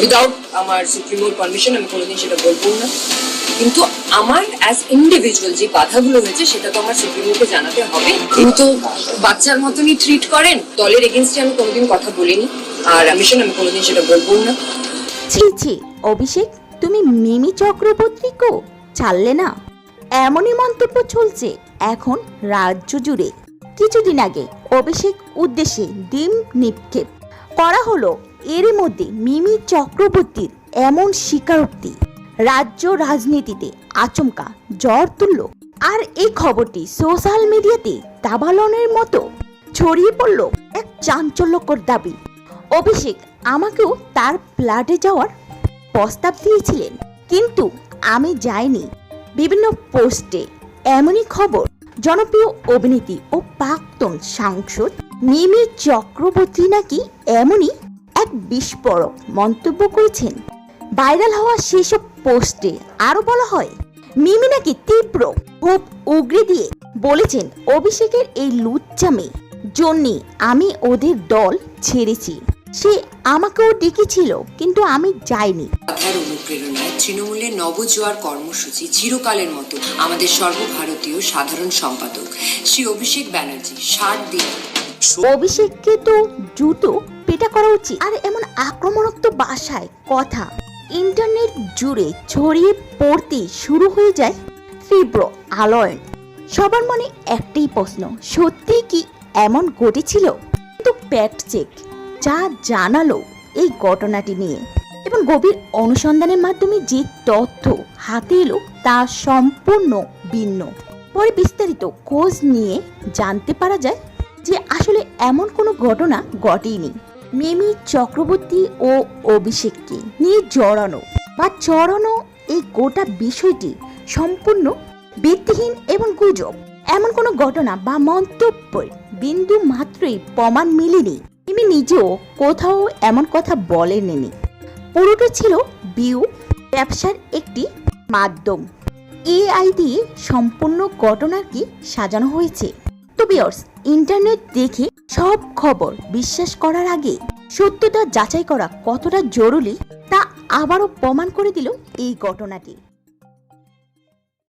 Without আমার সুপ্রিমোর permission আমি কোনোদিন সেটা বলবো না। কিন্তু আমার অ্যাজ ইন্ডিভিজুয়াল যে বাধাগুলো হয়েছে সেটা তো আমার সুপ্রিমোকে জানাতে হবে। কিন্তু বাচ্চার মতনই ট্রিট করেন, দলের এগেনস্টে আমি কোনোদিন কথা বলিনি, আর আমি কোনোদিন সেটা বলবো না। ছি ছি অভিষেক, তুমি মিমি চক্রবর্তীকেও ছাড়লে না? এমনই মন্তব্য চলছে এখন রাজ্য জুড়ে। কিছুদিন আগে অভিষেক উদ্দেশ্যে ডিম নিক্ষেপ করা হলো, এরই মধ্যে মিমি চক্রবর্তীর এমন স্বীকারোক্তি রাজ্য রাজনীতিতে আচমকা ঝড় তুলল। আর এই খবরটি সোশ্যাল মিডিয়াতে দাবালনের মতো ছড়িয়ে পড়ল এক চাঞ্চল্যকর দাবি। অভিষেক আমাকেও তার ফ্ল্যাটে যাওয়ার প্রস্তাব দিয়েছিলেন, কিন্তু আমি যাইনি। বিভিন্ন পোস্টে এমনই খবর। জনপ্রিয় অভিনেত্রী ও প্রাক্তন সাংসদ মিমি চক্রবর্তী নাকি এমনই এক বিস্ফোরক মন্তব্য করেছেন। ভাইরাল হওয়া সেসব পোস্টে আরো বলা হয়, মিমি নাকি তীব্র ক্ষোভ উগরে দিয়ে বলেছেন, অভিষেকের এই লুচ্চামি জন্যে আমি ওদের দল ছেড়েছি। সে আমাকেও ডেকেছিল, কিন্তু আমি যাইনি। কথার অনুপ্রেরণায় তৃণমূলের নবজোয়ার কর্মসূচি চিরকালের মতো আমাদের সর্বভারতীয় সাধারণ সম্পাদক শ্রী অভিষেক ব্যানার্জি 60 দিন। অভিষেককে তো জুতো পেটা করা উচিত। আর এমন আক্রমণাত্মক ভাষায় কথা ইন্টারনেট জুড়ে ছড়িয়ে পড়তে শুরু হয়ে যায় তীব্র আলোড়ন। সবার মনে একটাই প্রশ্ন, সত্যি কি এমন ঘটেছিল? কিন্তু ফ্যাক্ট চেক যা জানালো এই ঘটনাটি নিয়ে এবং গভীর অনুসন্ধানের মাধ্যমে যে তথ্য হাতে এলো তা সম্পূর্ণ ভিন্ন। পরে বিস্তারিত খোঁজ নিয়ে জানতে পারা যায় যে আসলে এমন কোনো ঘটনা ঘটেনি। মিমি চক্রবর্তী ও অভিষেককে নিয়ে জড়ানো এই গোটা বিষয়টি সম্পূর্ণ ভিত্তিহীন এবং গুজব। এমন কোনো ঘটনা বা মন্তব্যের বিন্দু মাত্রই প্রমাণ মিলেনি। মিমি নিজেও কোথাও এমন কথা বলেননি। পুরোটা ছিল ভিউ ব্যবসার একটি মাধ্যম। এআই দিয়ে সম্পূর্ণ ঘটনাকে সাজানো হয়েছে। তো ভিউয়ার্স, ইন্টারনেট দেখে সব খবর বিশ্বাস করার আগে সত্যতা যাচাই করা কতটা জরুরি তা আবারও প্রমাণ করে দিল এই ঘটনাটি।